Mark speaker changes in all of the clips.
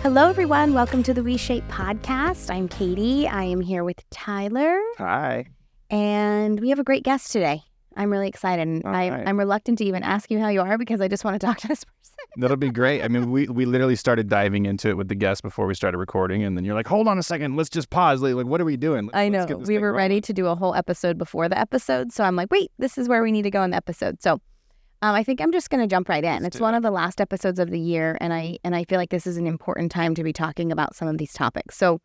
Speaker 1: Hello, everyone. Welcome to the WeShape podcast. I'm Katie. I am here with Tyler.
Speaker 2: Hi.
Speaker 1: And we have a great guest today. I'm really excited. I'm reluctant to even ask you how you are because I just want to talk to this person.
Speaker 2: That'll be great. I mean, we literally started diving into it with the guest before we started recording. And then you're like, hold on a second. Let's just pause. Like, what are we doing?
Speaker 1: I know. We were ready to do a whole episode before the episode. So I'm like, wait, this is where we need to go in the episode. So I think I'm just going to jump right in. It's one of the last episodes of the year, and I feel like this is an important time to be talking about some of these topics. So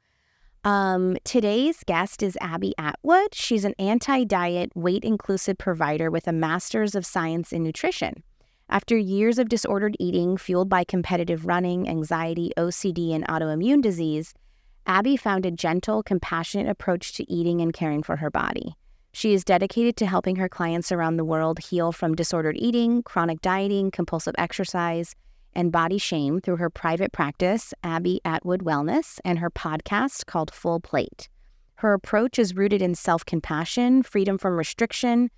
Speaker 1: today's guest is Abbie Atwood. She's an anti-diet, weight-inclusive provider with a master's of science in nutrition. After years of disordered eating fueled by competitive running, anxiety, OCD, and autoimmune disease, Abbie found a gentle, compassionate approach to eating and caring for her body. She is dedicated to helping her clients around the world heal from disordered eating, chronic dieting, compulsive exercise, and body shame through her private practice, Abbie Atwood Wellness, and her podcast called Full Plate. Her approach is rooted in self-compassion, freedom from restriction,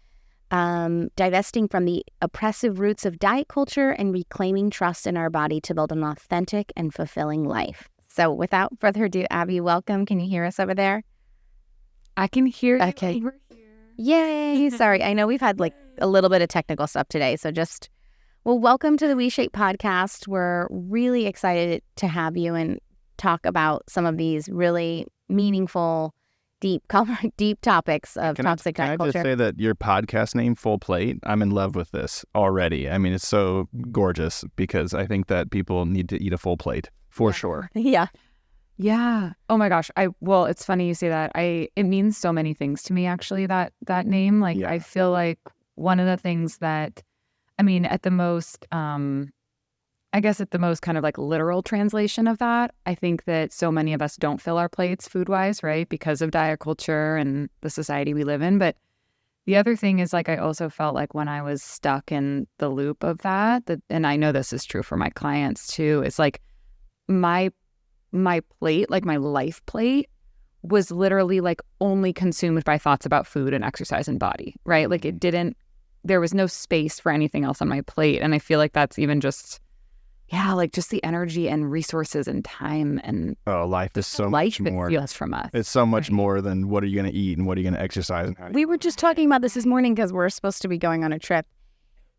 Speaker 1: divesting from the oppressive roots of diet culture, and reclaiming trust in our body to build an authentic and fulfilling life. So without further ado, Abbie, welcome. Can you hear us over there?
Speaker 3: I can hear you.
Speaker 1: Okay. Yay. Sorry. I know we've had like a little bit of technical stuff today. So welcome to the WeShape podcast. We're really excited to have you and talk about some of these really meaningful, deep topics of toxic diet culture.
Speaker 2: Can I just say that your podcast name, Full Plate, I'm in love with this already. I mean, it's so gorgeous because I think that people need to eat a full plate for sure.
Speaker 1: Yeah.
Speaker 3: Yeah. Oh my gosh. Well, it's funny you say that. It means so many things to me, actually, that name. Like, I feel like one of the things that, I mean, at the most kind of like literal translation of that, I think that so many of us don't fill our plates food-wise, right? Because of diet culture and the society we live in. But the other thing is, like, I also felt like when I was stuck in the loop of that, and I know this is true for my clients too, it's like my plate, like my life plate, was literally like only consumed by thoughts about food and exercise and body, right? Like there was no space for anything else on my plate. And I feel like that's even just the energy and resources and time and
Speaker 2: life is so much more.
Speaker 3: Life it feels from us.
Speaker 2: It's so much more than what are you going to eat and what are you going to exercise and how.
Speaker 1: We were just talking about this morning because we're supposed to be going on a trip.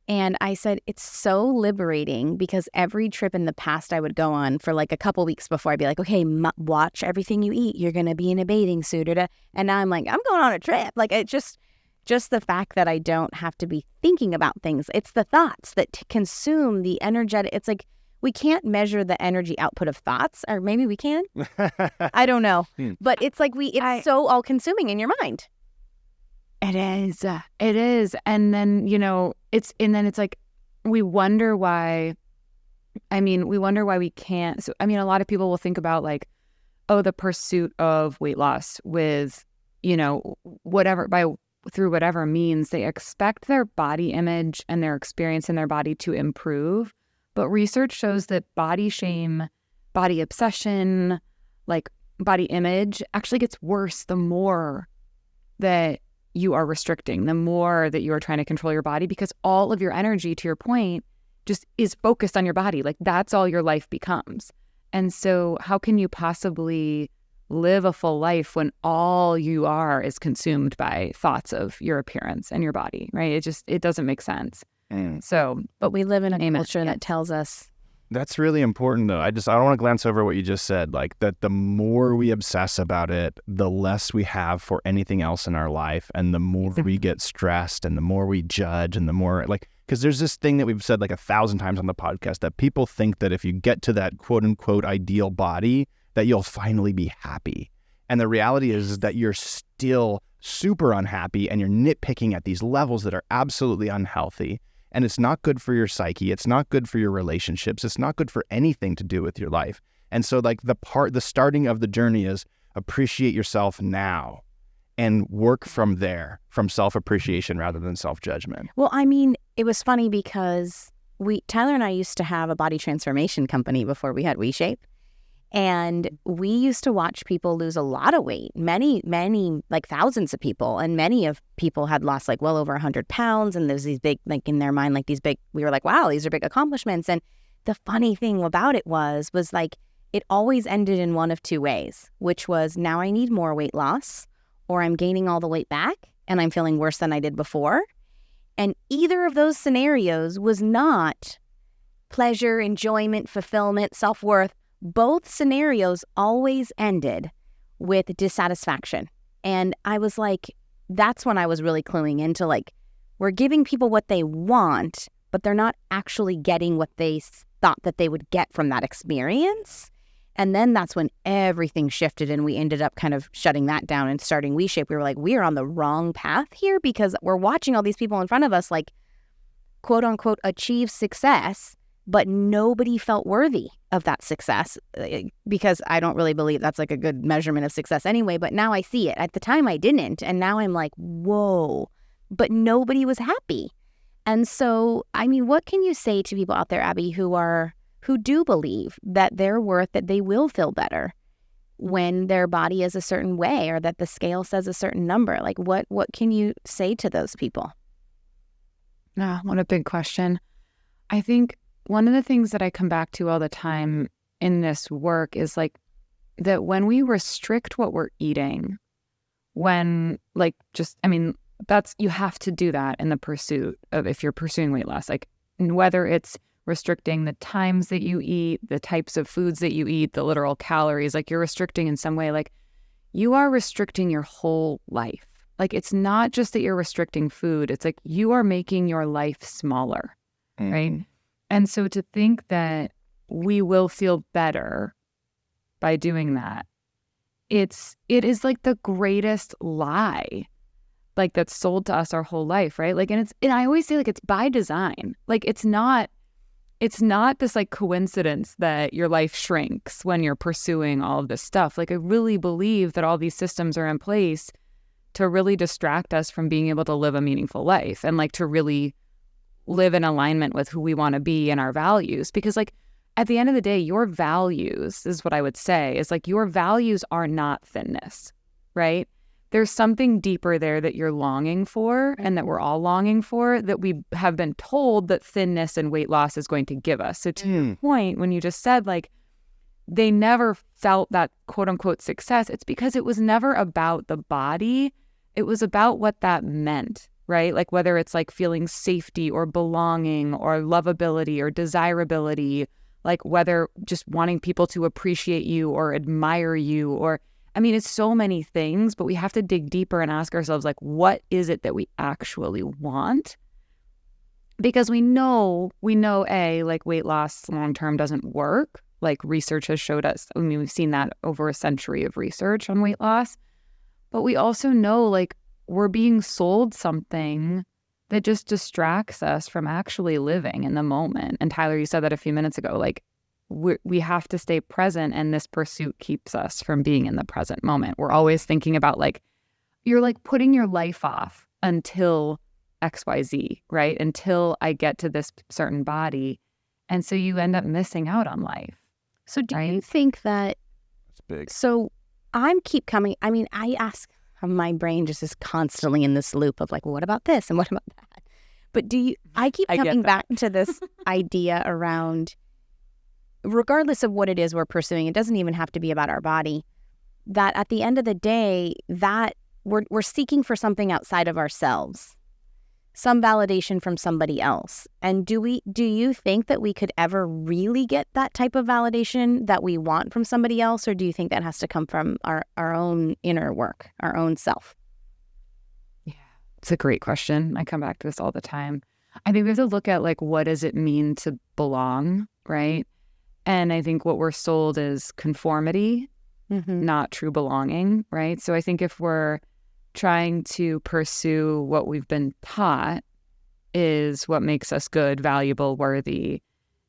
Speaker 1: And I said, it's so liberating because every trip in the past I would go on for like a couple weeks before, I'd be like, okay, watch everything you eat. You're going to be in a bathing suit. And now I'm like, I'm going on a trip. Like, it just the fact that I don't have to be thinking about things. It's the thoughts that consume the energetic. It's like we can't measure the energy output of thoughts, or maybe we can. I don't know. But it's like it's so all consuming in your mind.
Speaker 3: It is. And then, it's like, we wonder why we can't. So, I mean, a lot of people will think about like, the pursuit of weight loss with, through whatever means, they expect their body image and their experience in their body to improve. But research shows that body shame, body obsession, like body image actually gets worse the more that you are restricting, the more that you are trying to control your body, because all of your energy, to your point, just is focused on your body. Like, that's all your life becomes. And so how can you possibly live a full life when all you are is consumed by thoughts of your appearance and your body, right? It doesn't make sense. So,
Speaker 1: but we live in a culture that tells us.
Speaker 2: That's really important, though. I don't want to glance over what you just said, like that the more we obsess about it, the less we have for anything else in our life, and the more we get stressed and the more we judge and the more, like, because there's this thing that we've said like 1,000 times on the podcast that people think that if you get to that quote unquote ideal body, that you'll finally be happy. And the reality is that you're still super unhappy and you're nitpicking at these levels that are absolutely unhealthy. And it's not good for your psyche. It's not good for your relationships. It's not good for anything to do with your life. And so like the starting of the journey is appreciate yourself now and work from there, from self-appreciation rather than self-judgment.
Speaker 1: Well, I mean, it was funny because Tyler and I used to have a body transformation company before we had WeShape. And we used to watch people lose a lot of weight, many, like thousands of people. And many of people had lost like well over 100 pounds. And there's these big, like in their mind, like these big, we were like, wow, these are big accomplishments. And the funny thing about it was like, it always ended in one of two ways, which was now I need more weight loss, or I'm gaining all the weight back and I'm feeling worse than I did before. And either of those scenarios was not pleasure, enjoyment, fulfillment, self-worth. Both scenarios always ended with dissatisfaction. And I was like, that's when I was really cluing into like, we're giving people what they want, but they're not actually getting what they thought that they would get from that experience. And then that's when everything shifted and we ended up kind of shutting that down and starting WeShape. We were like, we are on the wrong path here because we're watching all these people in front of us like, quote unquote, achieve success, but nobody felt worthy of that success because I don't really believe that's like a good measurement of success anyway. But now I see it. At the time I didn't. And now I'm like, whoa, but nobody was happy. And so, I mean, what can you say to people out there, Abbie, who do believe that they're worth, that they will feel better when their body is a certain way or that the scale says a certain number? Like, what can you say to those people?
Speaker 3: What a big question. I think one of the things that I come back to all the time in this work is like that when we restrict what we're eating, that's, you have to do that in the pursuit of, if you're pursuing weight loss, like whether it's restricting the times that you eat, the types of foods that you eat, the literal calories, like you're restricting in some way, like you are restricting your whole life. Like it's not just that you're restricting food, it's like you are making your life smaller, right? And so to think that we will feel better by doing that, it is like the greatest lie, like that's sold to us our whole life, right? Like, and I always say like it's by design. Like it's not this like coincidence that your life shrinks when you're pursuing all of this stuff. Like I really believe that all these systems are in place to really distract us from being able to live a meaningful life and like to really live in alignment with who we want to be and our values. Because like at the end of the day, your values is what I would say is like your values are not thinness, right? There's something deeper there that you're longing for and that we're all longing for that we have been told that thinness and weight loss is going to give us. So to your point, when you just said like they never felt that quote unquote success, it's because it was never about the body. It was about what that meant, right? Like whether it's like feeling safety or belonging or lovability or desirability, like whether just wanting people to appreciate you or admire you or, I mean, it's so many things, but we have to dig deeper and ask ourselves, like, what is it that we actually want? Because we know, like weight loss long-term doesn't work. Like research has showed us, I mean, we've seen that over a century of research on weight loss. But we also know like we're being sold something that just distracts us from actually living in the moment. And Tyler, you said that a few minutes ago, like we have to stay present, and this pursuit keeps us from being in the present moment. We're always thinking about like, you're like putting your life off until XYZ, right? Until I get to this certain body. And so you end up missing out on life.
Speaker 1: So do you think that,
Speaker 2: It's big.
Speaker 1: So I ask, my brain just is constantly in this loop of like, well, what about this and what about that? But I keep coming back to this idea around, regardless of what it is we're pursuing, it doesn't even have to be about our body, that at the end of the day, that we're seeking for something outside of ourselves, some validation from somebody else. And do you think that we could ever really get that type of validation that we want from somebody else? Or do you think that has to come from our own inner work, our own self?
Speaker 3: Yeah, it's a great question. I come back to this all the time. I think we have to look at like, what does it mean to belong, right? And I think what we're sold is conformity, not true belonging, right? So I think if we're trying to pursue what we've been taught is what makes us good, valuable, worthy,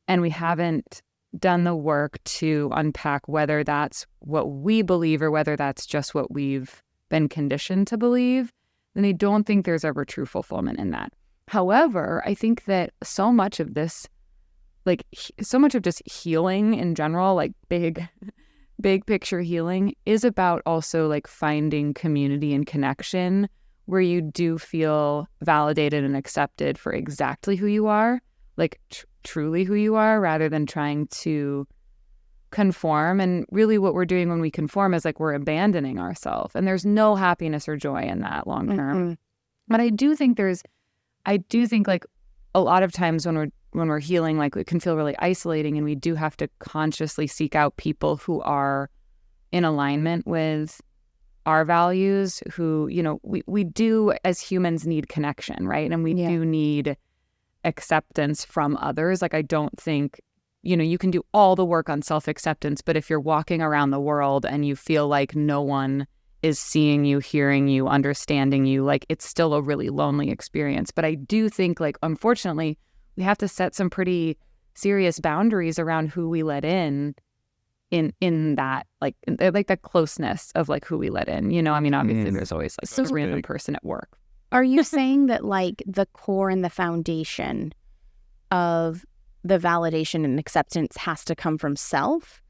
Speaker 3: and we haven't done the work to unpack whether that's what we believe or whether that's just what we've been conditioned to believe, then I don't think there's ever true fulfillment in that. However, I think that so much of this, like so much of just healing in general, like big picture healing, is about also like finding community and connection where you do feel validated and accepted for exactly who you are, like truly who you are, rather than trying to conform. And really what we're doing when we conform is like we're abandoning ourselves. And there's no happiness or joy in that long term. But I do think like a lot of times when we're healing, like it can feel really isolating, and we do have to consciously seek out people who are in alignment with our values, who, you know, we do as humans need connection, right? And we do need acceptance from others. Like I don't think, you know, you can do all the work on self-acceptance, but if you're walking around the world and you feel like no one is seeing you, hearing you, understanding you, like it's still a really lonely experience. But I do think, like, unfortunately, we have to set some pretty serious boundaries around who we let in that, like the closeness of like who we let in, you know. I mean, obviously there's always like this random person at work.
Speaker 1: Are you saying that like the core and the foundation of the validation and acceptance has to come from self,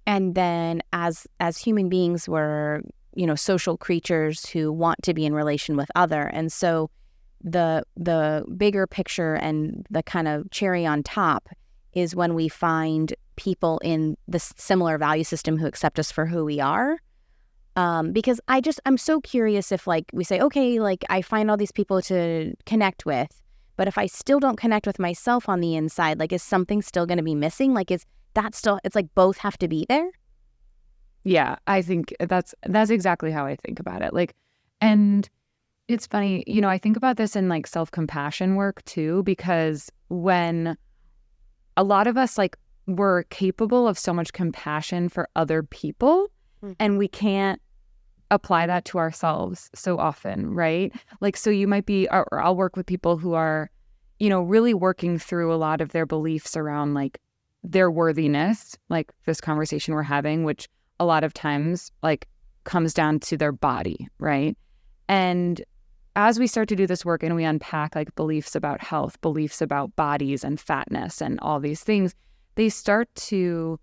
Speaker 1: and then as human beings, we're, you know, social creatures who want to be in relation with other, and so the bigger picture and the kind of cherry on top is when we find people in the similar value system who accept us for who we are. Because I'm so curious if like we say, okay, like I find all these people to connect with, but if I still don't connect with myself on the inside, like is something still going to be missing? Like is that still, it's like both have to be there?
Speaker 3: Yeah, I think that's exactly how I think about it. Like, and it's funny, you know, I think about this in like self-compassion work too, because when a lot of us like we're capable of so much compassion for other people, and we can't apply that to ourselves so often, right? Like, so you might be, or I'll work with people who are, you know, really working through a lot of their beliefs around like their worthiness, like this conversation we're having, which a lot of times like comes down to their body, right? And as we start to do this work and we unpack like beliefs about health, beliefs about bodies and fatness and all these things, they start to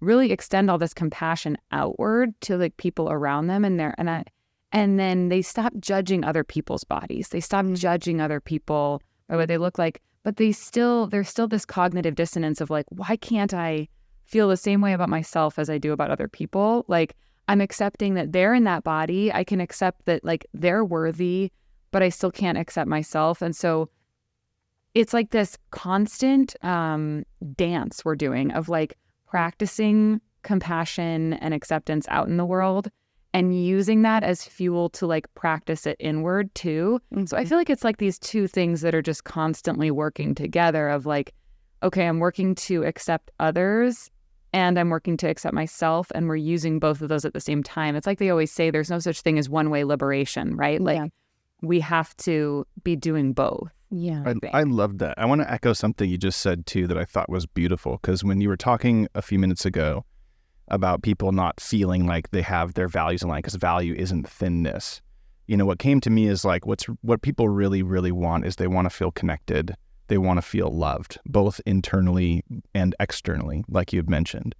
Speaker 3: really extend all this compassion outward to like people around them, and then they stop judging other people's bodies. They stop judging other people by what they look like, but there's still this cognitive dissonance of like, why can't I feel the same way about myself as I do about other people? Like I'm accepting that they're in that body. I can accept that like they're worthy, but I still can't accept myself. And so it's like this constant dance we're doing of like practicing compassion and acceptance out in the world and using that as fuel to like practice it inward too. So I feel like it's like these two things that are just constantly working together of like, okay, I'm working to accept others and I'm working to accept myself, and we're using both of those at the same time. It's like they always say there's no such thing as one-way liberation, right? Like we have to be doing both.
Speaker 1: Yeah.
Speaker 2: I love that. I want to echo something you just said too that I thought was beautiful, because when you were talking a few minutes ago about people not feeling like they have their values in line, because value isn't thinness, you know, what came to me is like what people really, really want is they want to feel connected. They want to feel loved, both internally and externally, like you had mentioned.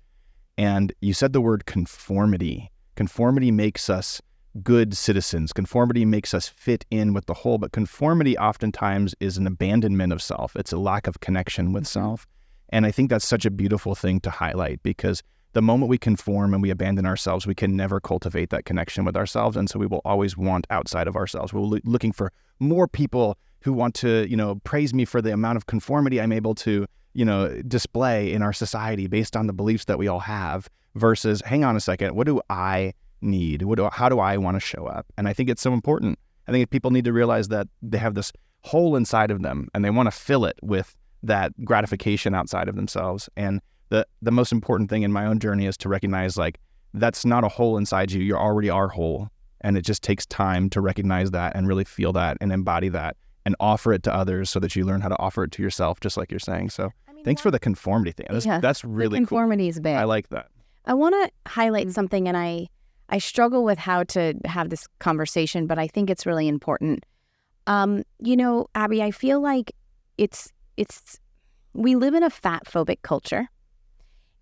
Speaker 2: And you said the word conformity. Conformity makes us good citizens. Conformity makes us fit in with the whole, but conformity oftentimes is an abandonment of self. It's a lack of connection with self. And I think that's such a beautiful thing to highlight, because the moment we conform and we abandon ourselves, we can never cultivate that connection with ourselves. And so we will always want outside of ourselves. We're looking for more people who want to, you know, praise me for the amount of conformity I'm able to, you know, display in our society based on the beliefs that we all have, versus, hang on a second, what do I need? How do I want to show up? And I think it's so important. I think people need to realize that they have this hole inside of them and they want to fill it with that gratification outside of themselves. And the most important thing in my own journey is to recognize like that's not a hole inside you. You already are whole. And it just takes time to recognize that and really feel that and embody that and offer it to others so that you learn how to offer it to yourself, just like you're saying. So thanks for the conformity thing. That's really cool.
Speaker 1: Conformity is big.
Speaker 2: I like that.
Speaker 1: I want to highlight something, and I struggle with how to have this conversation, but I think it's really important. You know, Abbie, I feel like we live in a fat-phobic culture.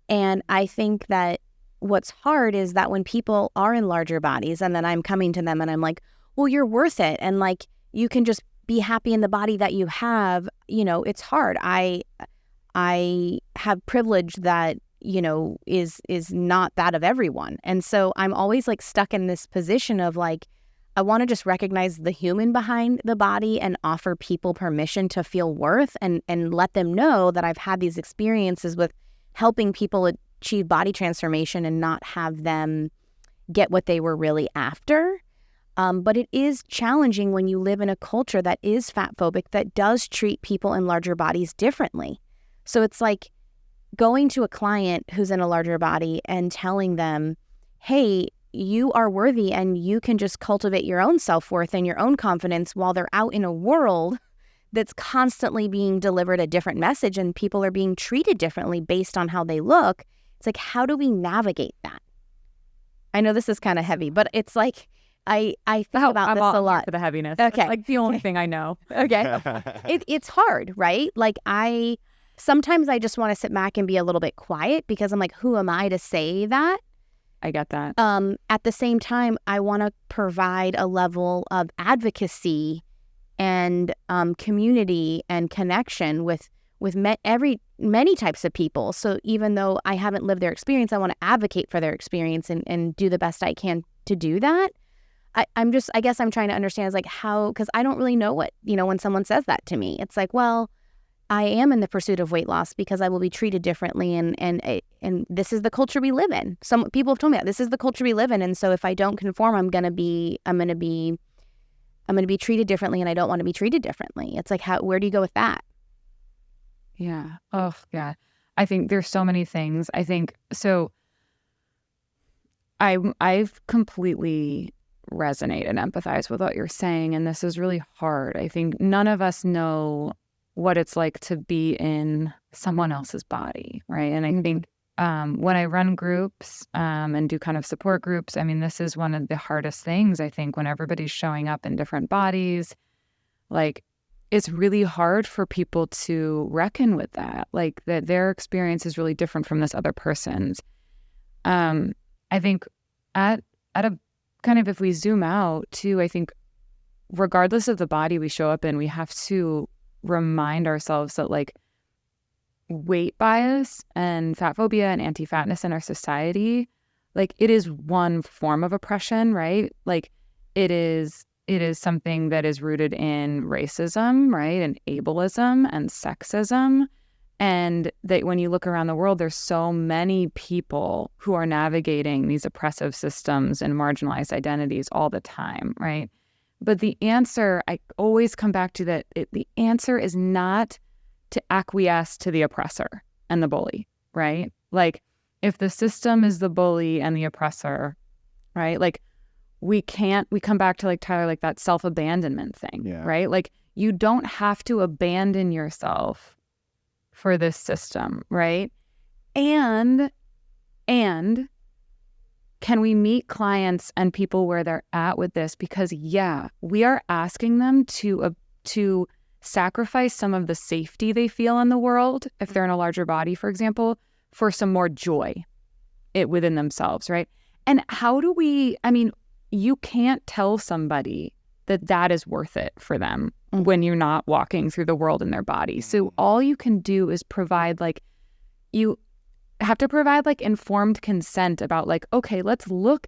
Speaker 1: And I think that what's hard is that when people are in larger bodies and then I'm coming to them and I'm like, well, you're worth it. And like, you can just be happy in the body that you have. You know, it's hard. I have privilege that, is not that of everyone. And so I'm always like stuck in this position of like, I want to just recognize the human behind the body and offer people permission to feel worth and let them know that I've had these experiences with helping people achieve body transformation and not have them get what they were really after. But it is challenging when you live in a culture that is fat phobic, that does treat people in larger bodies differently. So it's like going to a client who's in a larger body and telling them, hey, you are worthy and you can just cultivate your own self-worth and your own confidence, while they're out in a world that's constantly being delivered a different message and people are being treated differently based on how they look. It's like, how do we navigate that? I know this is kind of heavy, but it's like, I think about this a lot.
Speaker 3: For the heaviness.
Speaker 1: Okay.
Speaker 3: That's like the only thing I know.
Speaker 1: Okay. It's hard, right? Like sometimes I just want to sit back and be a little bit quiet because I'm like, who am I to say that?
Speaker 3: I get that.
Speaker 1: At the same time, I want to provide a level of advocacy and community and connection with many types of people. So even though I haven't lived their experience, I want to advocate for their experience and do the best I can to do that. I guess I'm trying to understand is like how, because I don't really know what, when someone says that to me, it's like, well, I am in the pursuit of weight loss because I will be treated differently, and this is the culture we live in. Some people have told me that this is the culture we live in, and so if I don't conform, I'm gonna be treated differently, and I don't want to be treated differently. It's like, where do you go with that?
Speaker 3: Yeah. Oh, yeah. I think there's so many things. I think so. I've completely resonate and empathize with what you're saying, and this is really hard. I think none of us know what it's like to be in someone else's body, right? And I think when I run groups and do kind of support groups, I mean, this is one of the hardest things, I think, when everybody's showing up in different bodies. Like, it's really hard for people to reckon with that, like that their experience is really different from this other person's. I think at a kind of, if we zoom out too, I think regardless of the body we show up in, we have to remind ourselves that like weight bias and fat phobia and anti-fatness in our society, like it is one form of oppression, right? Like it is something that is rooted in racism, right? And ableism and sexism. And that when you look around the world, there's so many people who are navigating these oppressive systems and marginalized identities all the time, right? But the answer, I always come back to that, the answer is not to acquiesce to the oppressor and the bully, right? Like, if the system is the bully and the oppressor, right? Like, we come back to, like, Tyler, like that self-abandonment thing, right? Like, you don't have to abandon yourself for this system, right? And can we meet clients and people where they're at with this? Because we are asking them to sacrifice some of the safety they feel in the world, if they're in a larger body, for example, for some more joy within themselves, right? And how do we, I mean, you can't tell somebody that is worth it for them when you're not walking through the world in their body. So all you can do is provide, like, you have to provide like informed consent about like, okay, let's play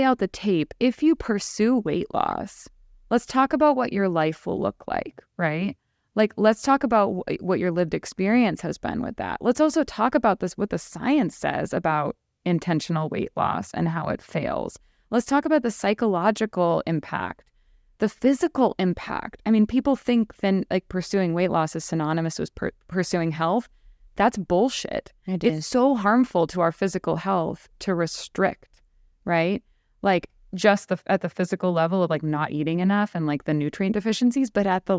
Speaker 3: out the tape. If you pursue weight loss, let's talk about what your life will look like, right? Like, let's talk about what your lived experience has been with that. Let's also talk about this, what the science says about intentional weight loss and how it fails. Let's talk about the psychological impact, the physical impact. I mean, people think then like pursuing weight loss is synonymous with pursuing health. That's bullshit. It's so harmful to our physical health to restrict, right? Like, just at the physical level of like not eating enough and like the nutrient deficiencies, but at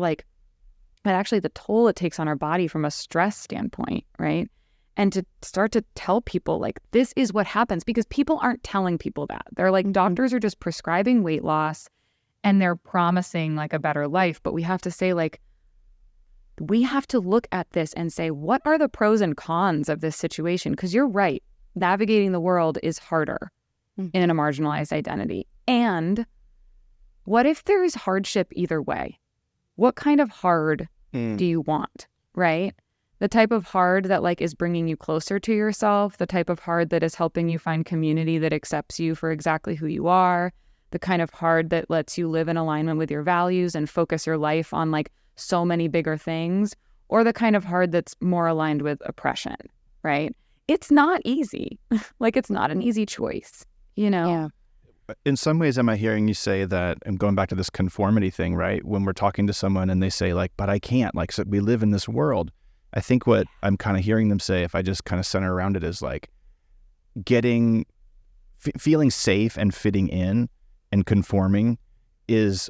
Speaker 3: actually the toll it takes on our body from a stress standpoint, right? And to start to tell people like, this is what happens, because people aren't telling people that. They're like, doctors are just prescribing weight loss and they're promising like a better life. But we have to say, like, we have to look at this and say, what are the pros and cons of this situation? Because you're right, navigating the world is harder in a marginalized identity. And what if there is hardship either way? What kind of hard do you want, right? the type of hard that like is bringing you closer to yourself, the type of hard that is helping you find community that accepts you for exactly who you are, the kind of hard that lets you live in alignment with your values and focus your life on like so many bigger things, or the kind of hard that's more aligned with oppression, right? It's not easy. Like, it's not an easy choice, you know?
Speaker 1: Yeah.
Speaker 2: In some ways, am I hearing you say that, and going back to this conformity thing, right? When we're talking to someone and they say like, but I can't, like, so we live in this world. I think what I'm kind of hearing them say, if I just kind of center around it, is like feeling safe and fitting in and conforming is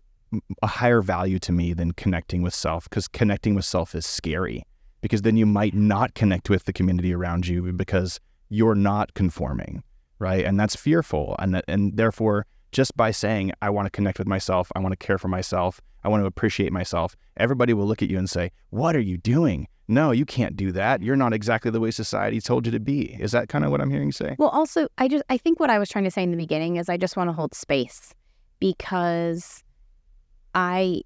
Speaker 2: a higher value to me than connecting with self, because connecting with self is scary, because then you might not connect with the community around you because you're not conforming, right? And that's fearful. And therefore, just by saying, I want to connect with myself, I want to care for myself, I want to appreciate myself, everybody will look at you and say, what are you doing? No, you can't do that. You're not exactly the way society told you to be. Is that kind of what I'm hearing you say?
Speaker 1: Well, also, I think what I was trying to say in the beginning is I just want to hold space, because I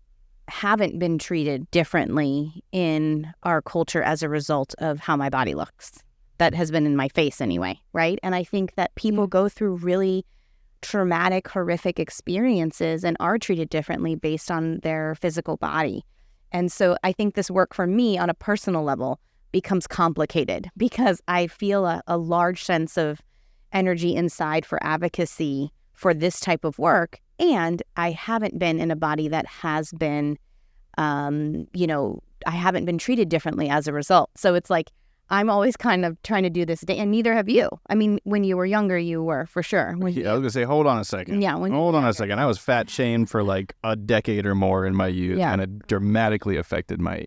Speaker 1: haven't been treated differently in our culture as a result of how my body looks. That has been in my face anyway, right? And I think that people go through really traumatic, horrific experiences and are treated differently based on their physical body. And so I think this work for me on a personal level becomes complicated, because I feel a large sense of energy inside for advocacy for this type of work. And I haven't been in a body that has been, I haven't been treated differently as a result. So it's like, I'm always kind of trying to do this, and neither have you. I mean, when you were younger, you were, for sure.
Speaker 2: I was going to say, hold on a second.
Speaker 1: Yeah.
Speaker 2: Hold on a second. I was fat shamed for like a decade or more in my youth, and it dramatically affected my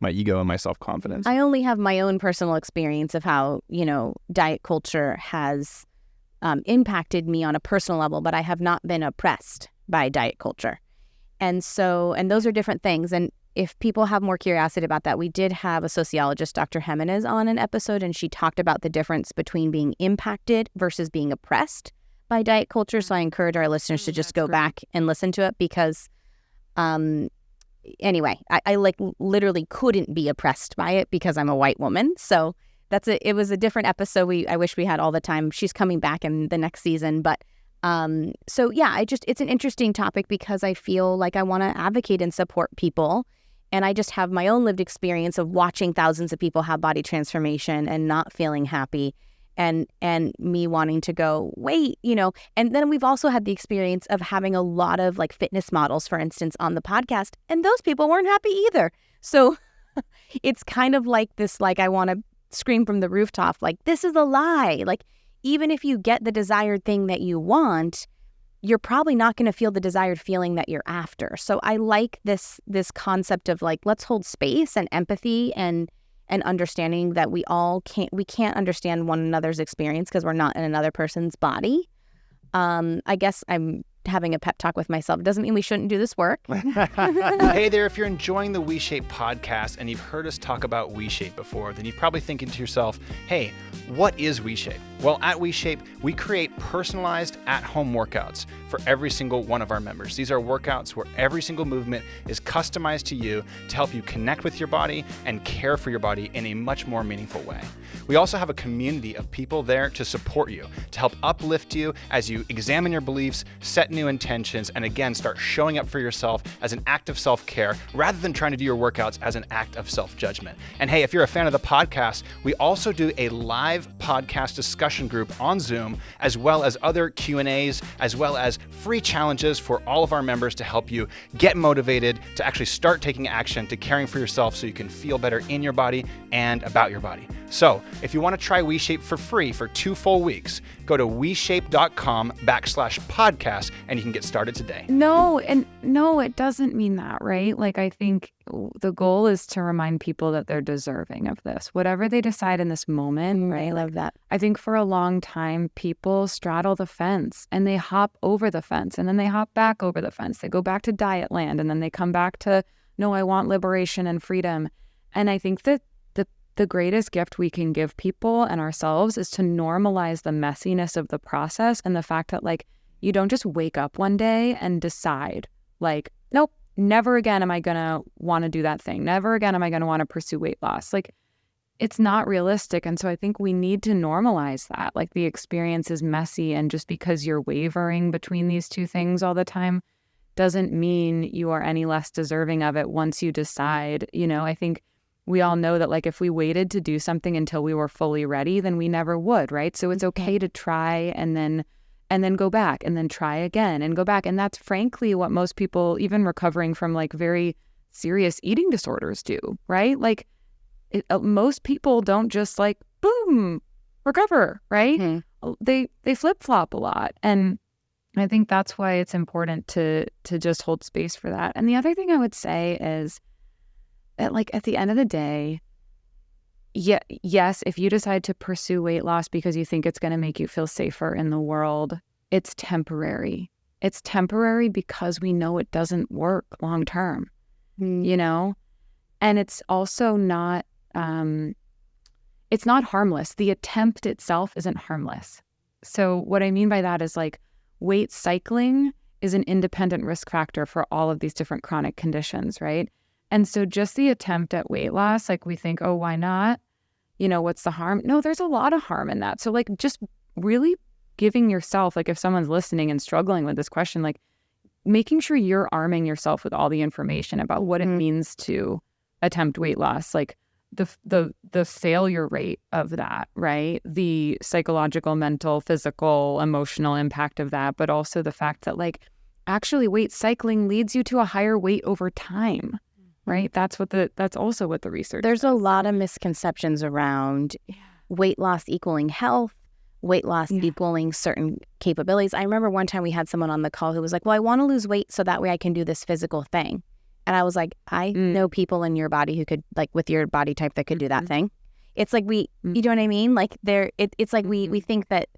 Speaker 2: ego and my self-confidence.
Speaker 1: I only have my own personal experience of how, diet culture has impacted me on a personal level, but I have not been oppressed by diet culture. And those are different things. And if people have more curiosity about that, we did have a sociologist, Dr. Jimenez, on an episode, and she talked about the difference between being impacted versus being oppressed by diet culture. So I encourage our listeners to just go back and listen to it, because anyway, I like literally couldn't be oppressed by it because I'm a white woman. So it was a different episode. I wish we had all the time. She's coming back in the next season, but so yeah, it's an interesting topic, because I feel like I want to advocate and support people. And I just have my own lived experience of watching thousands of people have body transformation and not feeling happy, and me wanting to go, wait, and then we've also had the experience of having a lot of like fitness models, for instance, on the podcast, and those people weren't happy either. So it's kind of like this, like, I want to scream from the rooftop, like, this is a lie. Like, even if you get the desired thing that you want, you're probably not going to feel the desired feeling that you're after. So I like this concept of like, let's hold space and empathy and understanding that we can't understand one another's experience because we're not in another person's body. I guess I'm having a pep talk with myself. It doesn't mean we shouldn't do this work.
Speaker 4: Hey there, if you're enjoying the WeShape podcast and you've heard us talk about WeShape before, then you're probably thinking to yourself, hey, what is WeShape? Well, at WeShape, we create personalized at-home workouts for every single one of our members. These are workouts where every single movement is customized to you to help you connect with your body and care for your body in a much more meaningful way. We also have a community of people there to support you, to help uplift you as you examine your beliefs, set new intentions, and again, start showing up for yourself as an act of self-care rather than trying to do your workouts as an act of self-judgment. And hey, if you're a fan of the podcast, we also do a live podcast discussion group on Zoom, as well as other Q&As, as well as free challenges for all of our members to help you get motivated to actually start taking action to caring for yourself so you can feel better in your body and about your body. So if you want to try WeShape for free for 2 full weeks, go to WeShape.com/podcast and you can get started today.
Speaker 3: No, it doesn't mean that, right? Like, I think the goal is to remind people that they're deserving of this, whatever they decide in this moment, right?
Speaker 1: I love that.
Speaker 3: I think for a long time, people straddle the fence and they hop over the fence and then they hop back over the fence. They go back to diet land and then they come back to, no, I want liberation and freedom. And I think that the greatest gift we can give people and ourselves is to normalize the messiness of the process and the fact that, like, you don't just wake up one day and decide, like, nope, never again am I going to want to do that thing. Never again am I going to want to pursue weight loss. Like, it's not realistic. And so I think we need to normalize that. Like, the experience is messy, and just because you're wavering between these two things all the time doesn't mean you are any less deserving of it once you decide. I think we all know that, like, if we waited to do something until we were fully ready, then we never would, right? So it's okay to try and then go back and then try again and go back. And that's frankly what most people, even recovering from like very serious eating disorders, do, right? Like, most people don't just like, boom, recover, right? Mm-hmm. They flip-flop a lot. And I think that's why it's important to just hold space for that. And the other thing I would say is that, like, at the end of the day, yes, if you decide to pursue weight loss because you think it's going to make you feel safer in the world, it's temporary. It's temporary because we know it doesn't work long term, And it's also not, it's not harmless. The attempt itself isn't harmless. So what I mean by that is, like, weight cycling is an independent risk factor for all of these different chronic conditions, right? And so just the attempt at weight loss, like, we think, oh, why not? What's the harm? No, there's a lot of harm in that. So, like, just really giving yourself, like, if someone's listening and struggling with this question, like, making sure you're arming yourself with all the information about what it means to attempt weight loss, like the failure rate of that, right? The psychological, mental, physical, emotional impact of that, but also the fact that, like, actually weight cycling leads you to a higher weight over time, right? That's also what the research
Speaker 1: There's
Speaker 3: says.
Speaker 1: a lot of misconceptions around weight loss equaling health, weight loss equaling certain capabilities. I remember one time we had someone on the call who was like, well, I want to lose weight so that way I can do this physical thing. And I was like, I know people in your body who could, like, with your body type, that could do that thing. It's like you know what I mean? Like, it's like we think that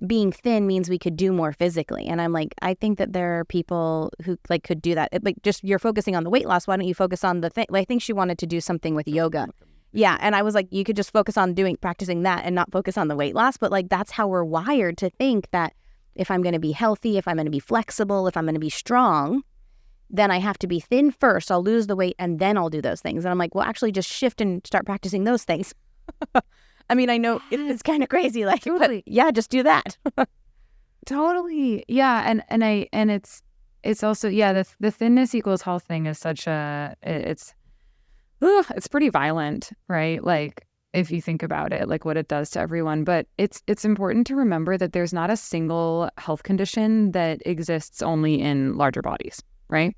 Speaker 1: being thin means we could do more physically. And I'm like, I think that there are people who, like, could do that. Like, just, you're focusing on the weight loss. Why don't you focus on the thing? Like, I think she wanted to do something with yoga. Yeah. And I was like, you could just focus on practicing that and not focus on the weight loss. But, like, that's how we're wired to think that if I'm going to be healthy, if I'm going to be flexible, if I'm going to be strong, then I have to be thin first. I'll lose the weight and then I'll do those things. And I'm like, well, actually just shift and start practicing those things. I mean, I know it's kind of crazy, like, totally. But yeah, just do that.
Speaker 3: Totally. Yeah. And it's also, the thinness equals health thing is such it's pretty violent, right? Like, if you think about it, like, what it does to everyone. But it's important to remember that there's not a single health condition that exists only in larger bodies, right?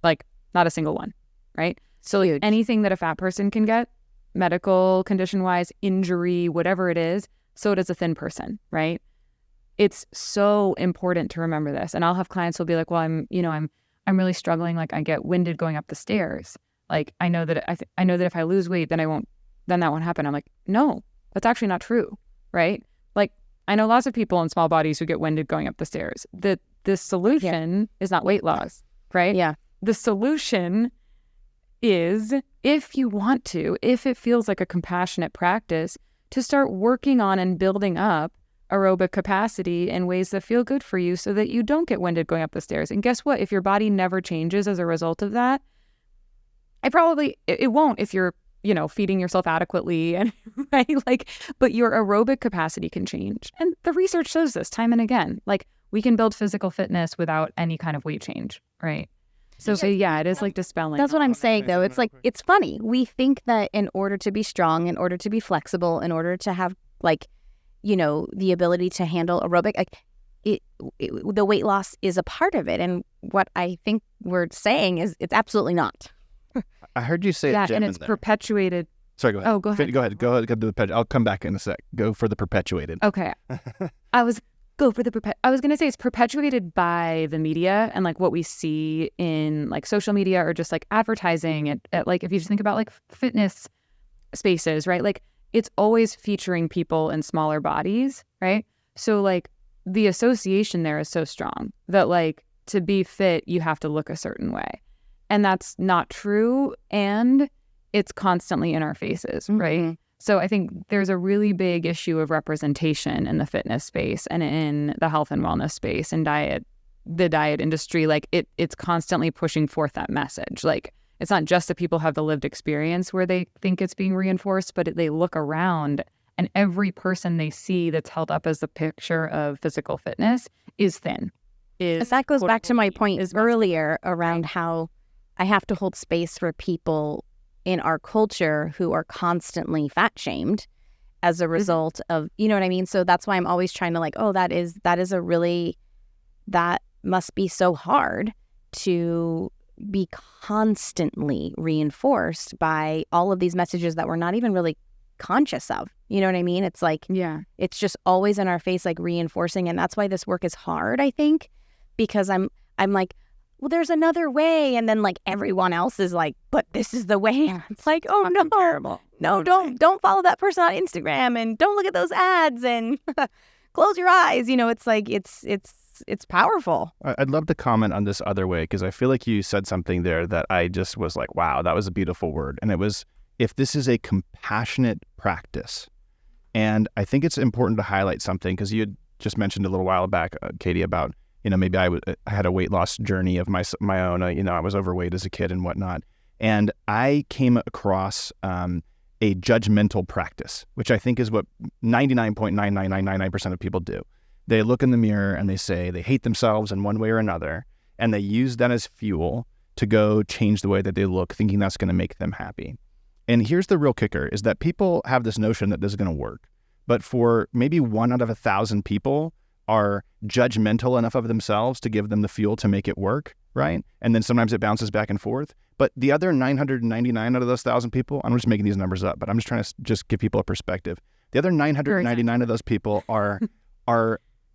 Speaker 3: Like, not a single one, right? So anything that a fat person can get, medical condition-wise, injury, whatever it is, so does a thin person, right? It's so important to remember this. And I'll have clients who'll be like, well, I'm really struggling. Like, I get winded going up the stairs. Like, I know that if I lose weight, then that won't happen. I'm like, no, that's actually not true, right? Like, I know lots of people in small bodies who get winded going up the stairs. The solution is not weight loss, right?
Speaker 1: Yeah.
Speaker 3: The solution is, if you want to, if it feels like a compassionate practice, to start working on and building up aerobic capacity in ways that feel good for you so that you don't get winded going up the stairs. And guess what? If your body never changes as a result of that, it won't if you're, feeding yourself adequately, and right? Like, but your aerobic capacity can change. And the research shows this time and again. Like, we can build physical fitness without any kind of weight change, right? So it is like dispelling.
Speaker 1: That's what I'm saying, though. It's like, it's funny. We think that in order to be strong, in order to be flexible, in order to have, like, the ability to handle aerobic, like, the weight loss is a part of it. And what I think we're saying is it's absolutely not.
Speaker 2: I heard you say
Speaker 3: and it's perpetuated.
Speaker 2: Sorry, go ahead.
Speaker 3: Oh, go ahead.
Speaker 2: Go ahead. Go to the I'll come back in a sec. Go for the perpetuated.
Speaker 3: Okay. I was going to say it's perpetuated by the media and, like, what we see in, like, social media or just, like, advertising at like, if you just think about, like, fitness spaces, right? Like, it's always featuring people in smaller bodies, right? So, like, the association there is so strong that, like, to be fit, you have to look a certain way. And that's not true. And it's constantly in our faces, right? Mm-hmm. So I think there's a really big issue of representation in the fitness space and in the health and wellness space and the diet industry. Like, it's constantly pushing forth that message. Like, it's not just that people have the lived experience where they think it's being reinforced, but they look around and every person they see that's held up as the picture of physical fitness is thin.
Speaker 1: That goes back to my point earlier around how I have to hold space for people in our culture who are constantly fat shamed as a result of, you know what I mean? So that's why I'm always trying to like, oh, that must be so hard to be constantly reinforced by all of these messages that we're not even really conscious of. You know what I mean? It's like, it's just always in our face, like reinforcing. And that's why this work is hard, I think, because I'm like, well, there's another way. And then like everyone else is like, but this is the way. It's like, oh no, terrible. No, don't follow that person on Instagram and don't look at those ads and close your eyes. You know, it's like, it's powerful.
Speaker 2: I'd love to comment on this other way, because I feel like you said something there that I just was like, wow, that was a beautiful word. And it was, if this is a compassionate practice. And I think it's important to highlight something, because you had just mentioned a little while back, Katie, about, you know, maybe I had a weight loss journey of my own. You know, I was overweight as a kid and whatnot. And I came across a judgmental practice, which I think is what 99.99999% of people do. They look in the mirror and they say they hate themselves in one way or another, and they use that as fuel to go change the way that they look, thinking that's going to make them happy. And here's the real kicker, is that people have this notion that this is going to work. But for maybe 1 out of 1,000 people are judgmental enough of themselves to give them the fuel to make it work, right? And then sometimes it bounces back and forth. But the other 999 out of those 1,000 people, I'm just making these numbers up, but I'm just trying to just give people a perspective. The other 999 of those people are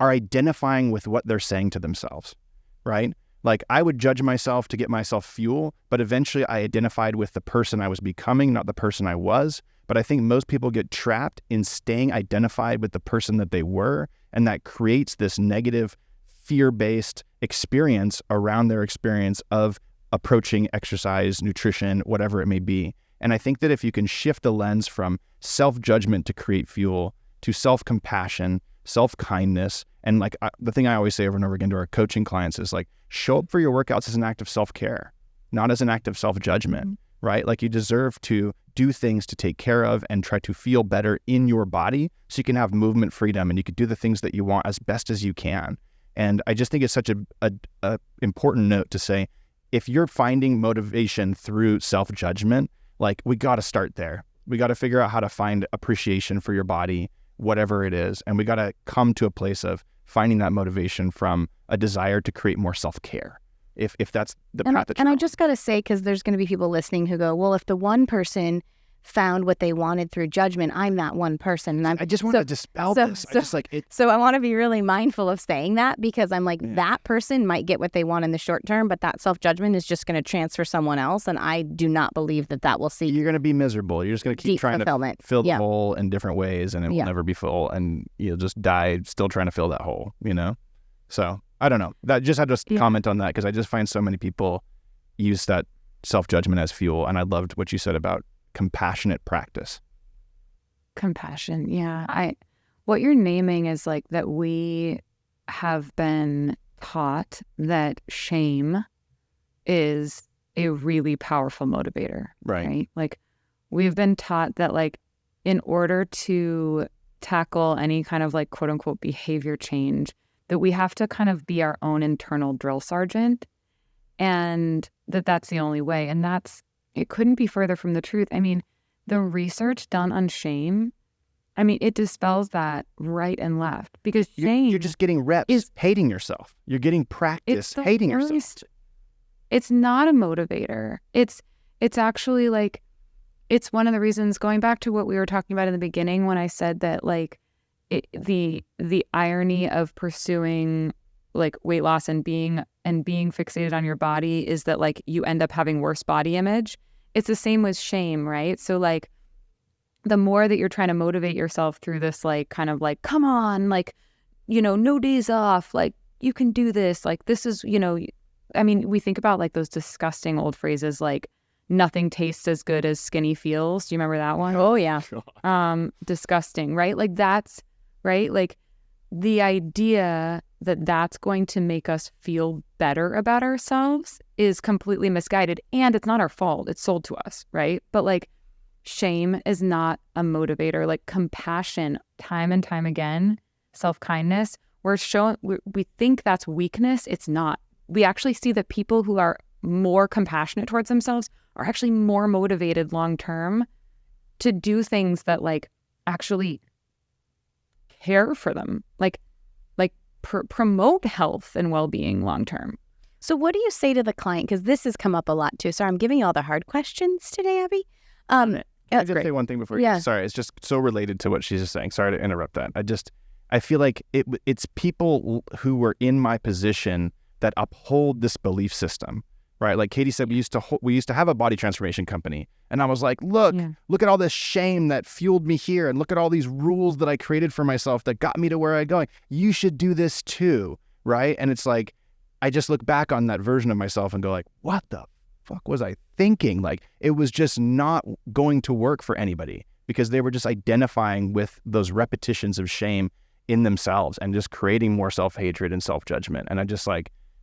Speaker 2: identifying with what they're saying to themselves, right? Like, I would judge myself to get myself fuel, but eventually I identified with the person I was becoming, not the person I was. But I think most people get trapped in staying identified with the person that they were, and that creates this negative, fear-based experience around their experience of approaching exercise, nutrition, whatever it may be. And I think that if you can shift the lens from self-judgment to create fuel to self-compassion, self-kindness, and like the thing I always say over and over again to our coaching clients is like, show up for your workouts as an act of self-care, not as an act of self-judgment, right? Like, you deserve to do things to take care of and try to feel better in your body so you can have movement freedom and you can do the things that you want as best as you can. And I just think it's such a important note to say, if you're finding motivation through self-judgment, like, we got to start there. We got to figure out how to find appreciation for your body, whatever it is. And we got to come to a place of finding that motivation from a desire to create more self-care, if that's the path that you're on.
Speaker 1: I just got to say, because there's going to be people listening who go, well, if the one person found what they wanted through judgment, I'm that one person. And
Speaker 2: I just want to dispel this.
Speaker 1: So I want to be really mindful of saying that, because I'm like, that person might get what they want in the short term, but that self-judgment is just going to transfer someone else. And I do not believe that will see.
Speaker 2: You're going to be miserable. You're just going to keep trying to fill the hole in different ways, and it will never be full. And you'll just die still trying to fill that hole, you know? So I don't know. That just had to comment on that, because I just find so many people use that self-judgment as fuel. And I loved what you said about compassionate practice.
Speaker 3: Compassion. Yeah. What you're naming is like that we have been taught that shame is a really powerful motivator. Right? Like, we've been taught that, like, in order to tackle any kind of like quote unquote behavior change, that we have to kind of be our own internal drill sergeant, and that's the only way. And it couldn't be further from the truth. I mean, the research done on shame, I mean, it dispels that right and left, because shame,
Speaker 2: you're just getting reps hating yourself. You're getting practice hating yourself.
Speaker 3: It's not a motivator. It's actually like, it's one of the reasons, going back to what we were talking about in the beginning when I said that, like, the irony of pursuing like weight loss and being fixated on your body is that, like, you end up having worse body image. It's the same with shame, right? So, like, the more that you're trying to motivate yourself through this, like, kind of like, come on, like, you know, no days off, like, you can do this, like, this is, you know, I mean, we think about like those disgusting old phrases like, nothing tastes as good as skinny feels. Do you remember that one?
Speaker 1: Oh yeah.
Speaker 3: Disgusting, right? Like, that's right. Like, the idea that that's going to make us feel better about ourselves is completely misguided. And it's not our fault. It's sold to us, right? But like shame is not a motivator. Like compassion, time and time again, self-kindness, we think that's weakness. It's not. We actually see that people who are more compassionate towards themselves are actually more motivated long-term to do things that like actually care for them, like promote health and well-being long-term.
Speaker 1: So what do you say to the client? Because this has come up a lot too. Sorry, I'm giving you all the hard questions today, Abbie.
Speaker 2: Can I just say one thing before?
Speaker 1: Yeah.
Speaker 2: Sorry, it's just so related to what she's just saying. Sorry to interrupt that. I feel like it's people who were in my position that uphold this belief system, right? Like Katie said, we used to have a body transformation company, and I was like, look at all this shame that fueled me here, and look at all these rules that I created for myself that got me to where I'm going. You should do this too, right? And it's like, I just look back on that version of myself and go like, what the fuck was I thinking? Like, it was just not going to work for anybody because they were just identifying with those repetitions of shame in themselves and just creating more self-hatred and self-judgment. And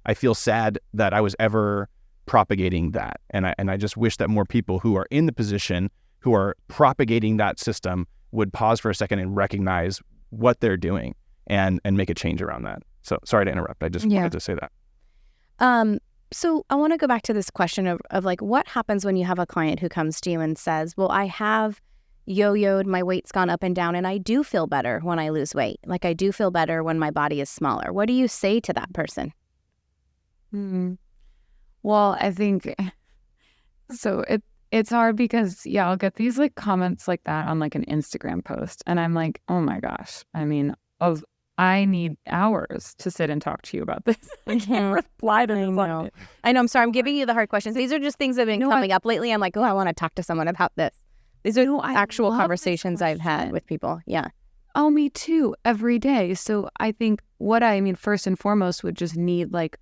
Speaker 2: I feel sad that I was ever propagating that. And I just wish that more people who are in the position, who are propagating that system, would pause for a second and recognize what they're doing and make a change around that. So sorry to interrupt. I just wanted to say that.
Speaker 1: So I want to go back to this question of like, what happens when you have a client who comes to you and says, well, I have yo-yoed, my weight's gone up and down, and I do feel better when I lose weight. Like I do feel better when my body is smaller. What do you say to that person?
Speaker 3: Well, I think so it's hard because I'll get these like comments like that on like an Instagram post, and I'm like, oh my gosh, I mean, I need hours to sit and talk to you about this. I can't reply to this.
Speaker 1: I know. I'm sorry. I'm giving you the hard questions. These are just things that have been coming up lately. I'm like, oh, I want to talk to someone about this. These are actual conversations I've had with people. Yeah.
Speaker 3: Oh, me too. Every day. So I think first and foremost would just need like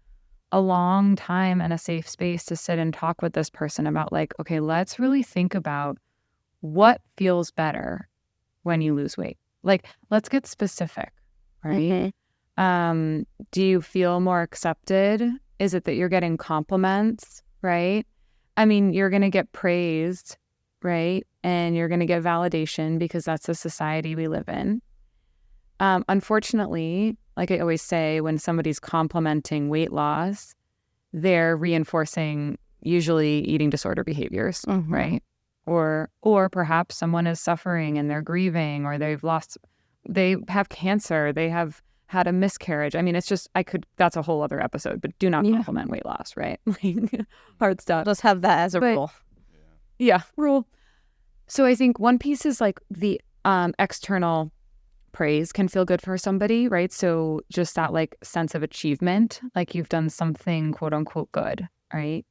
Speaker 3: a long time and a safe space to sit and talk with this person about like, okay, let's really think about what feels better when you lose weight. Like, let's get specific, right? Mm-hmm. Do you feel more accepted? Is it that you're getting compliments, right? I mean, you're going to get praised, right? And you're going to get validation because that's the society we live in. Unfortunately, like I always say, when somebody's complimenting weight loss, they're reinforcing usually eating disorder behaviors, right? Or perhaps someone is suffering and they're grieving, or they have cancer, they have had a miscarriage. I mean, it's just, that's a whole other episode, but do not compliment weight loss, right? Like hard stuff.
Speaker 1: Just have that as a rule.
Speaker 3: Yeah, rule. So I think one piece is like the external praise can feel good for somebody, right? So just that like sense of achievement, like you've done something quote unquote good, right?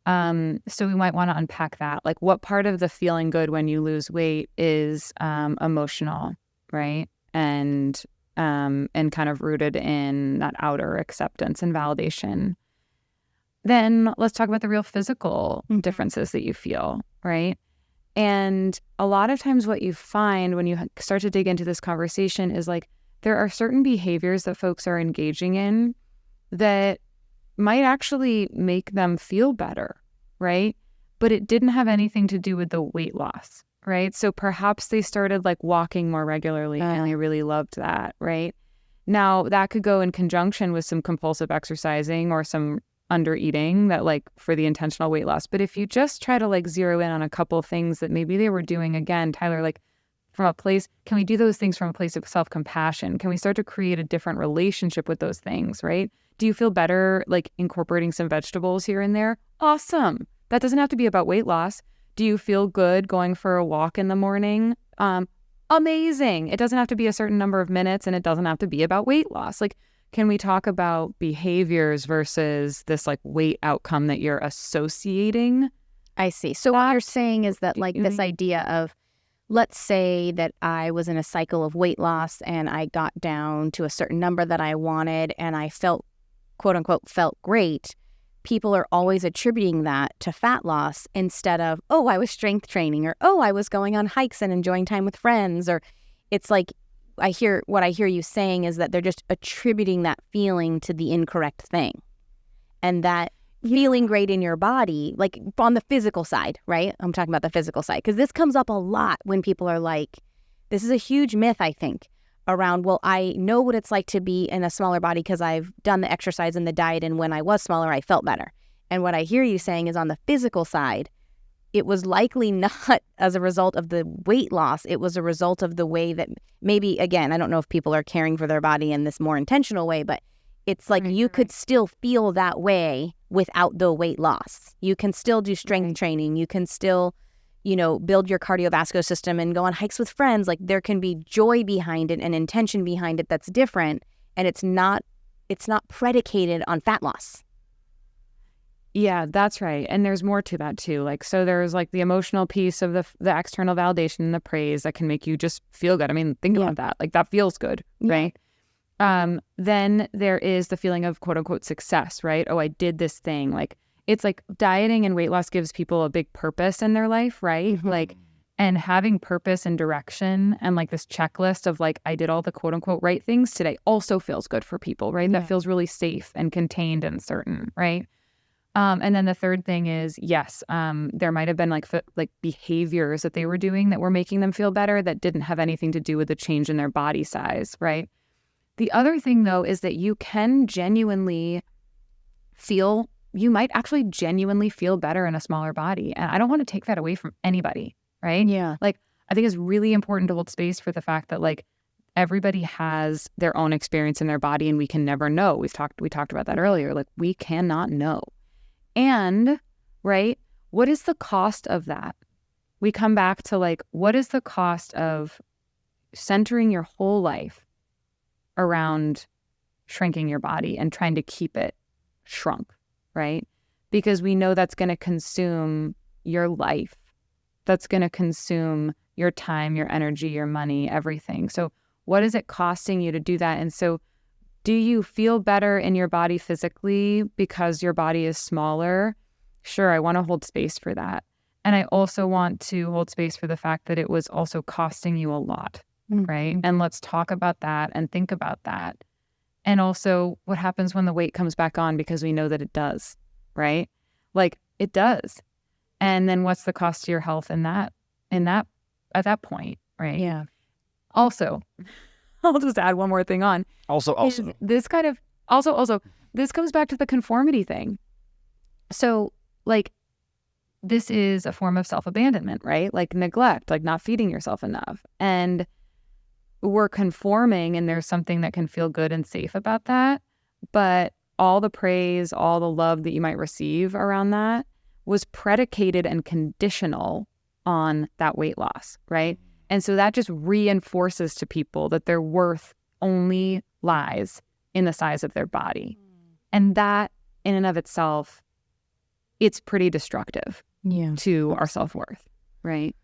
Speaker 3: So we might want to unpack that. Like what part of the feeling good when you lose weight is emotional, right? And kind of rooted in that outer acceptance and validation. Then let's talk about the real physical differences that you feel, right? And a lot of times what you find when you start to dig into this conversation is like there are certain behaviors that folks are engaging in that might actually make them feel better, right? But it didn't have anything to do with the weight loss, right? So perhaps they started like walking more regularly and they really loved that, right? Now that could go in conjunction with some compulsive exercising or some under eating that like for the intentional weight loss. But if you just try to like zero in on a couple things that maybe they were doing, again, Tyler, like from a place, can we do those things from a place of self-compassion? Can we start to create a different relationship with those things, right? Do you feel better like incorporating some vegetables here and there? Awesome. That doesn't have to be about weight loss. Do you feel good going for a walk in the morning? Amazing. It doesn't have to be a certain number of minutes, and it doesn't have to be about weight loss. Like, can we talk about behaviors versus this like weight outcome that you're associating?
Speaker 1: I see. So what you're saying is that like this idea of, let's say that I was in a cycle of weight loss and I got down to a certain number that I wanted and I felt, quote unquote, felt great. People are always attributing that to fat loss instead of, oh, I was strength training, or, oh, I was going on hikes and enjoying time with friends. Or it's like what I hear you saying is that they're just attributing that feeling to the incorrect thing. And that feeling great in your body, like on the physical side, right? I'm talking about the physical side, because this comes up a lot when people are like, this is a huge myth, I think, around, well, I know what it's like to be in a smaller body because I've done the exercise and the diet, and when I was smaller, I felt better. And what I hear you saying is on the physical side, it was likely not as a result of the weight loss. It was a result of the way that maybe, again, I don't know if people are caring for their body in this more intentional way, but it's like you could still feel that way without the weight loss. You can still do strength training. You can still, build your cardiovascular system and go on hikes with friends. Like there can be joy behind it and intention behind it that's different. And it's not predicated on fat loss.
Speaker 3: Yeah, that's right. And there's more to that too. Like, so there's like the emotional piece of the external validation and the praise that can make you just feel good. I mean, think about that. Like that feels good, right? Then there is the feeling of quote unquote success, right? Oh, I did this thing. Like it's like dieting and weight loss gives people a big purpose in their life, right? Mm-hmm. Like, and having purpose and direction and like this checklist of like, I did all the quote unquote right things today also feels good for people, right? Yeah. That feels really safe and contained and certain, right? And then the third thing is, yes, there might have been like behaviors that they were doing that were making them feel better that didn't have anything to do with the change in their body size, right? The other thing, though, is that you might actually genuinely feel better in a smaller body. And I don't want to take that away from anybody, right?
Speaker 1: Yeah.
Speaker 3: Like, I think it's really important to hold space for the fact that, like, everybody has their own experience in their body and we can never know. We talked about that earlier. Like, we cannot know. And, right, what is the cost of that? We come back to, like, what is the cost of centering your whole life around shrinking your body and trying to keep it shrunk, right? Because we know that's going to consume your life. That's going to consume your time, your energy, your money, everything. So what is it costing you to do that? And so do you feel better in your body physically because your body is smaller? Sure, I want to hold space for that. And I also want to hold space for the fact that it was also costing you a lot, right? And let's talk about that and think about that. And also what happens when the weight comes back on, because we know that it does, right? Like it does. And then what's the cost to your health in that at that point, right?
Speaker 1: Yeah.
Speaker 3: Also, I'll just add one more thing on.
Speaker 2: Also,
Speaker 3: this comes back to the conformity thing. So like, this is a form of self-abandonment, right? Like neglect, like not feeding yourself enough. And we're conforming, and there's something that can feel good and safe about that. But all the praise, all the love that you might receive around that was predicated and conditional on that weight loss, right? And so that just reinforces to people that their worth only lies in the size of their body. And that in and of itself, it's pretty destructive to our self-worth, right?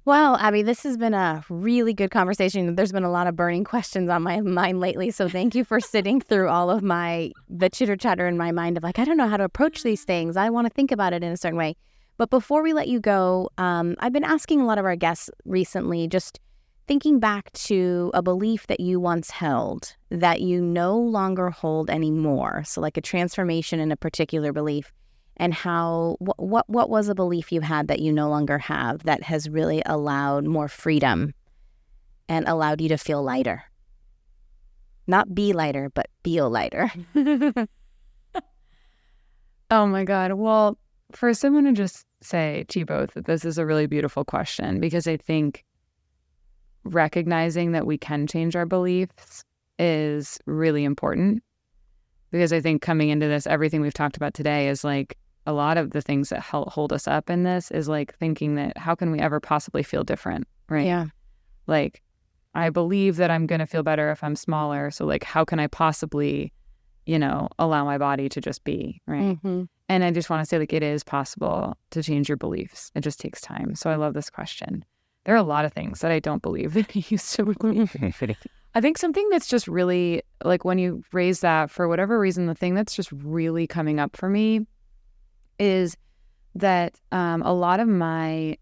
Speaker 1: Well, Abbie, this has been a really good conversation. There's been a lot of burning questions on my mind lately. So thank you for sitting through all of the chitter chatter in my mind of like, I don't know how to approach these things. I want to think about it in a certain way. But before we let you go, I've been asking a lot of our guests recently, just thinking back to a belief that you once held that you no longer hold anymore. So like a transformation in a particular belief, and how, what was a belief you had that you no longer have that has really allowed more freedom and allowed you to feel lighter? Not be lighter, but feel lighter.
Speaker 3: Oh my God. Well, first, I want to just say to you both that this is a really beautiful question, because I think recognizing that we can change our beliefs is really important. Because I think coming into this, everything we've talked about today is like a lot of the things that hold us up in this is like thinking that how can we ever possibly feel different, right?
Speaker 1: Yeah.
Speaker 3: Like, I believe that I'm going to feel better if I'm smaller. So like, how can I possibly, allow my body to just be, right? Mm-hmm. And I just want to say, like, it is possible to change your beliefs. It just takes time. So I love this question. There are a lot of things that I don't believe that I used to believe. I think something that's just really, like, when you raise that, for whatever reason, the thing that's just really coming up for me is that a lot of my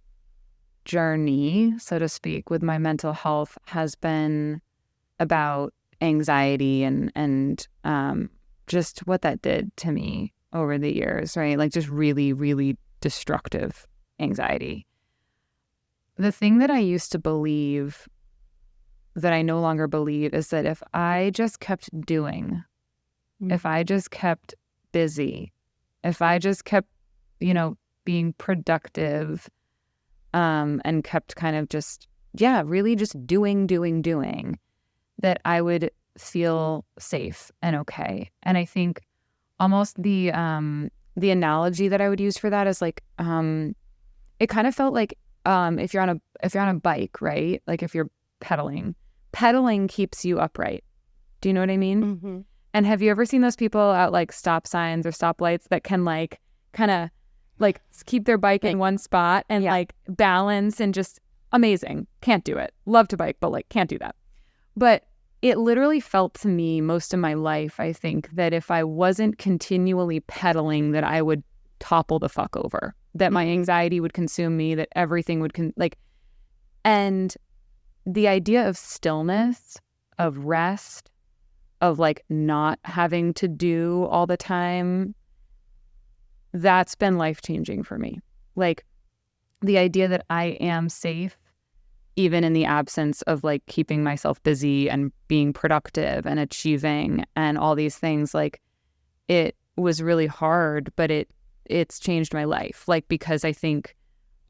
Speaker 3: journey, so to speak, with my mental health has been about anxiety and just what that did to me over the years, right? Like just really, really destructive anxiety. The thing that I used to believe that I no longer believe is that if I just kept doing, if I just kept busy, if I just kept, being productive, and kept kind of just, really just doing, that I would feel safe and okay. And I think almost the analogy that I would use for that is like, it kind of felt like if you're on a bike, right? Like if you're pedaling keeps you upright. Do you know what I mean?
Speaker 1: Mm-hmm.
Speaker 3: And have you ever seen those people at like stop signs or stoplights that can like kind of like keep their bike in one spot and like balance and just amazing. Can't do it. Love to bike, but like can't do that. But it literally felt to me most of my life, I think, that if I wasn't continually pedaling, that I would topple the fuck over, that my anxiety would consume me, that everything would and the idea of stillness, of rest, of like not having to do all the time, that's been life-changing for me. Like the idea that I am safe even in the absence of like keeping myself busy and being productive and achieving and all these things, like it was really hard, but it's changed my life. Like, because I think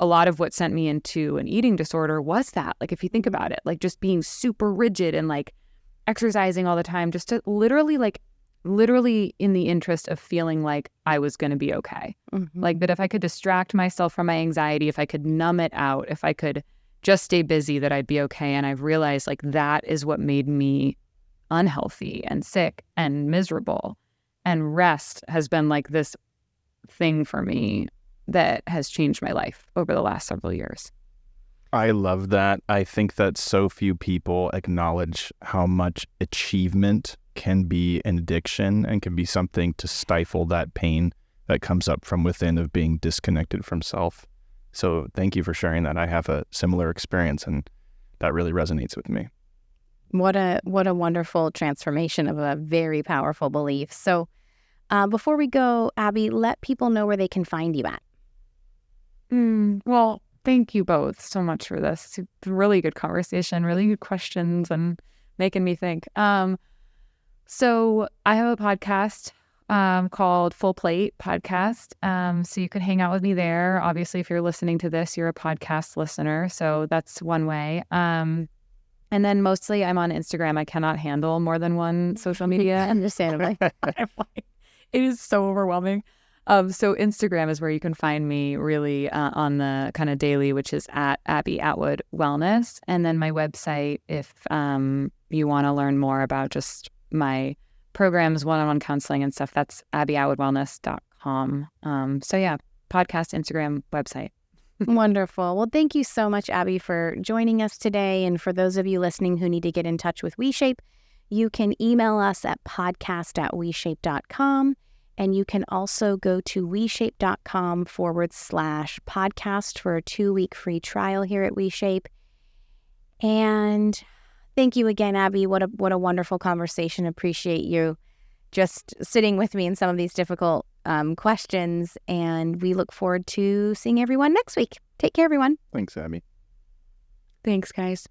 Speaker 3: a lot of what sent me into an eating disorder was that, like, if you think about it, like just being super rigid and like exercising all the time, just to literally in the interest of feeling like I was going to be okay. Mm-hmm. Like that if I could distract myself from my anxiety, if I could numb it out, if I could just stay busy, that I'd be okay. And I've realized like that is what made me unhealthy and sick and miserable. And rest has been like this thing for me that has changed my life over the last several years.
Speaker 2: I love that. I think that so few people acknowledge how much achievement can be an addiction and can be something to stifle that pain that comes up from within of being disconnected from self. So thank you for sharing that. I have a similar experience and that really resonates with me.
Speaker 1: What a wonderful transformation of a very powerful belief. So before we go, Abbie, let people know where they can find you at.
Speaker 3: Well, thank you both so much for this. Really good conversation, really good questions, and making me think. So I have a podcast called Full Plate Podcast. So you could hang out with me there. Obviously, if you're listening to this, you're a podcast listener. So that's one way. And then mostly I'm on Instagram. I cannot handle more than one social media.
Speaker 1: Understandably.
Speaker 3: It is so overwhelming. So Instagram is where you can find me really on the kind of daily, which is at Abbie Atwood Wellness. And then my website, if you want to learn more about just my programs, one-on-one counseling and stuff, that's abbieatwoodwellness.com. So yeah, podcast, Instagram, website.
Speaker 1: Wonderful. Well, thank you so much, Abbie, for joining us today. And for those of you listening who need to get in touch with WeShape, you can email us at podcast@WeShape.com. And you can also go to WeShape.com/podcast for a 2-week free trial here at WeShape. And thank you again, Abbie. What a wonderful conversation. Appreciate you just sitting with me in some of these difficult questions. And we look forward to seeing everyone next week. Take care, everyone.
Speaker 2: Thanks, Abbie.
Speaker 3: Thanks, guys.